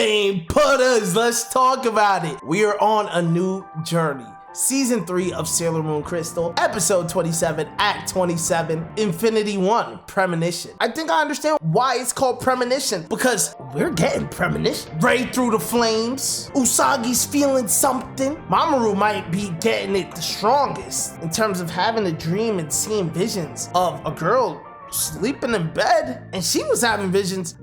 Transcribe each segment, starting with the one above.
Flame Putters, let's talk about it. We are on a new journey. Season 3 of Sailor Moon Crystal, episode 27, Act 27, Infinity 1, Premonition. I think I understand why it's called Premonition, because we're getting premonition. Right through the flames, Usagi's feeling something. Mamoru might be getting it the strongest in terms of having a dream and seeing visions of a girl sleeping in bed, and she was having visions.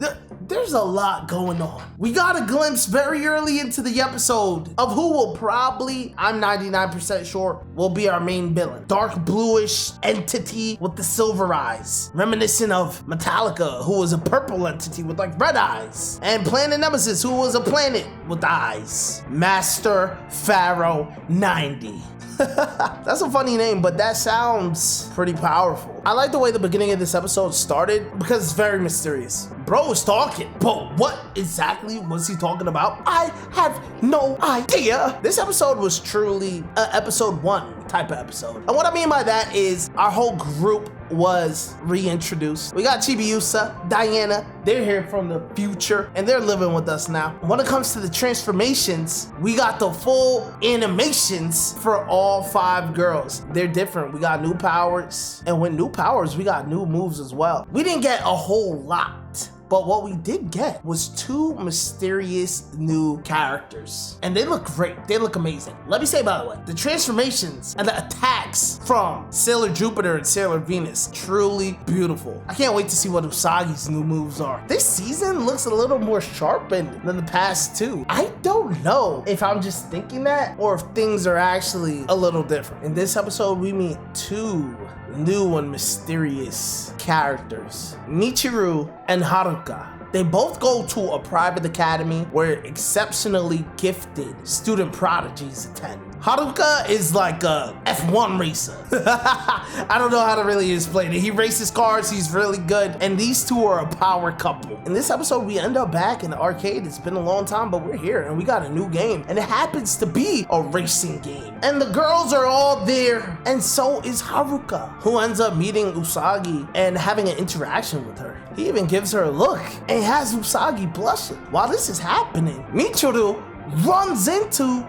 There's a lot going on. We got a glimpse very early into the episode of who will probably, I'm 99% sure, will be our main villain. Dark bluish entity with the silver eyes, reminiscent of Metallica, who was a purple entity with like red eyes, and Planet Nemesis, who was a planet with eyes. Master Pharaoh 90. That's a funny name, but that sounds pretty powerful. I like the way the beginning of this episode started because it's very mysterious. Bro was talking, but what exactly was he talking about? I have no idea. This episode was truly an episode 1 type of episode. And what I mean by that is our whole group was reintroduced. We got Chibiusa, Diana, they're here from the future and they're living with us now. When it comes to the transformations, we got the full animations for all 5 girls. They're different. We got new powers, and with new powers, we got new moves as well. We didn't get a whole lot, but what we did get was 2 mysterious new characters. And they look great. They look amazing. Let me say, by the way, the transformations and the attacks from Sailor Jupiter and Sailor Venus, truly beautiful. I can't wait to see what Usagi's new moves are. This season looks a little more sharpened than the past 2. I don't know if I'm just thinking that or if things are actually a little different. In this episode, we meet 2 new and mysterious characters, Michiru and Haruka. They both go to a private academy where exceptionally gifted student prodigies attend. Haruka is like a F1 racer. I don't know how to really explain it. He races cars, he's really good, and these 2 are a power couple. In this episode, we end up back in the arcade. It's been a long time, but we're here and we got a new game, and it happens to be a racing game. And the girls are all there, and so is Haruka, who ends up meeting Usagi and having an interaction with her. He even gives her a look and has Usagi blushing. While this is happening, Michiru runs into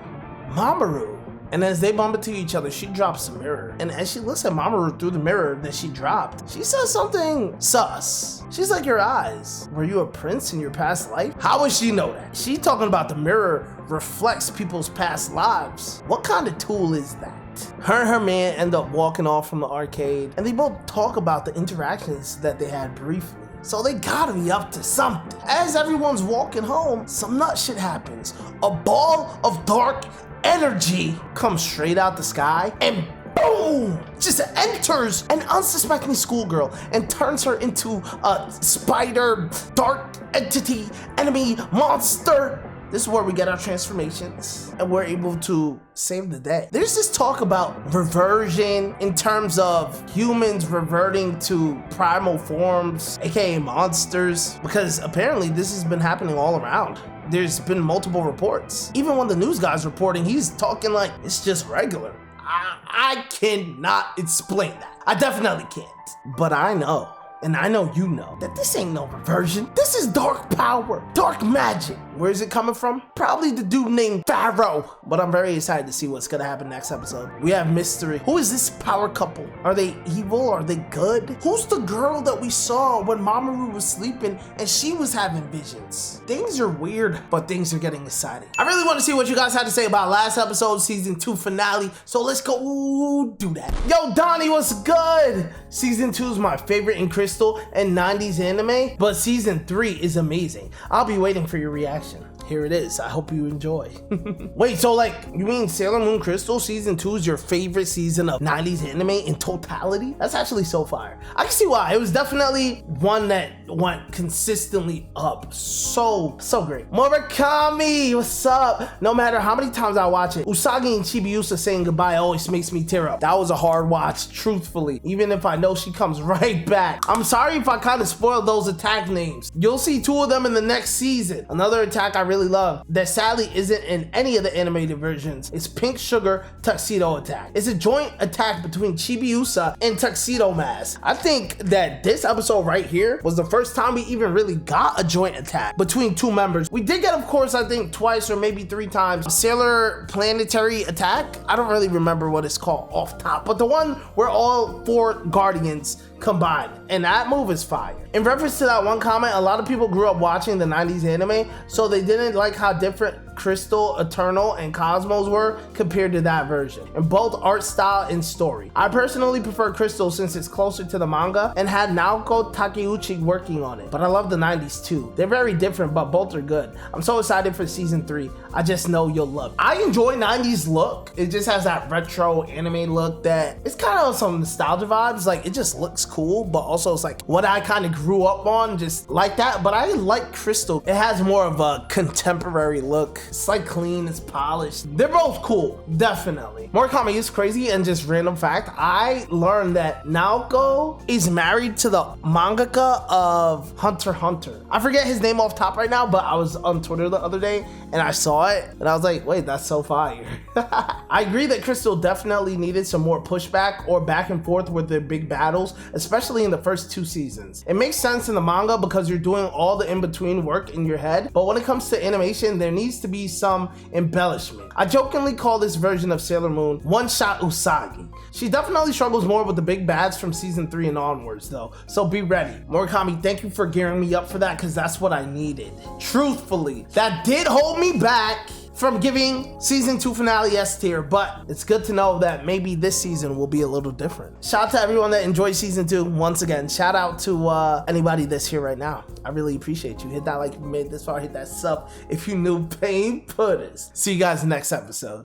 Mamoru. And as they bump into each other, she drops a mirror. And as she looks at Mamoru through the mirror that she dropped, she says something sus. She's like, your eyes. Were you a prince in your past life? How would she know that? She talking about the mirror reflects people's past lives. What kind of tool is that? Her and her man end up walking off from the arcade, and they both talk about the interactions that they had briefly. So they gotta be up to something. As everyone's walking home, some nut shit happens. A ball of dark energy comes straight out the sky and boom, just enters an unsuspecting schoolgirl and turns her into a spider, dark entity, enemy, monster. This is where we get our transformations and we're able to save the day. There's this talk about reversion in terms of humans reverting to primal forms, aka monsters, because apparently this has been happening all around. There's been multiple reports. Even when the news guy's reporting, he's talking like it's just regular. I cannot explain that. I definitely can't. But I know, and I know you know, that this ain't no reversion. This is dark power, dark magic. Where is it coming from? Probably the dude named Pharaoh. But I'm very excited to see what's gonna happen next episode. We have mystery. Who is this power couple? Are they evil? Are they good? Who's the girl that we saw when Mamoru was sleeping and she was having visions? Things are weird, but things are getting exciting. I really want to see what you guys had to say about last episode, season 2 finale. So let's go do that. Yo, Donnie, what's good? Season 2 is my favorite in Crystal and 90s anime, but season 3 is amazing. I'll be waiting for your reaction. Here it is. I hope you enjoy. Wait, so like, you mean Sailor Moon Crystal season 2 is your favorite season of 90s anime in totality? That's actually so fire. I can see why. It was definitely one that went consistently up. So great. Murakami, what's up? No matter how many times I watch it, Usagi and Chibiusa saying goodbye always makes me tear up. That was a hard watch, truthfully, even if I know she comes right back. I'm sorry if I kind of spoiled those attack names. You'll see 2 of them in the next season. Another attack I really love that sadly isn't in any of the animated versions is Pink Sugar Tuxedo Attack. It's a joint attack between Chibiusa and Tuxedo Mask. I think that this episode right here was the first time we even really got a joint attack between two members. We did get, of course, I think twice or maybe 3 times, Sailor Planetary Attack. I don't really remember what it's called off top, but the one where all 4 Guardians combined, and that move is fire. In reference to that one comment, a lot of people grew up watching the 90s anime, so they didn't like how different Crystal, Eternal, and Cosmos were compared to that version in both art style and story. I personally prefer Crystal since it's closer to the manga and had Naoko Takeuchi working on it, but I love the 90s too. They're very different, but both are good. I'm so excited for season 3. I just know you'll love it. I enjoy 90s look. It just has that retro anime look that it's kind of some nostalgia vibes. Like, it just looks cool, but also it's like what I kind of grew up on, just like that. But I like Crystal. It has more of a contemporary look. It's like clean, it's polished. They're both cool, definitely. Murakami is crazy, and just random fact, I learned that Naoko is married to the mangaka of Hunter x Hunter. I forget his name off top right now, but I was on Twitter the other day and I saw it and I was like, wait, that's so fire. I agree that Crystal definitely needed some more pushback or back and forth with their big battles, especially in the first 2 seasons. It makes sense in the manga because you're doing all the in-between work in your head, but when it comes to animation, there needs to be some embellishment. I jokingly call this version of Sailor Moon one-shot Usagi. She definitely struggles more with the big bads from season 3 and onwards though, so be ready. Murakami, thank you for gearing me up for that because that's what I needed. Truthfully, that did hold me back from giving season 2 finale S tier, but it's good to know that maybe this season will be a little different. Shout out to everyone that enjoyed season 2. Once again, shout out to anybody that's here right now. I really appreciate you. Hit that like if you made this far, hit that sub if you knew Pain Putters. See you guys next episode.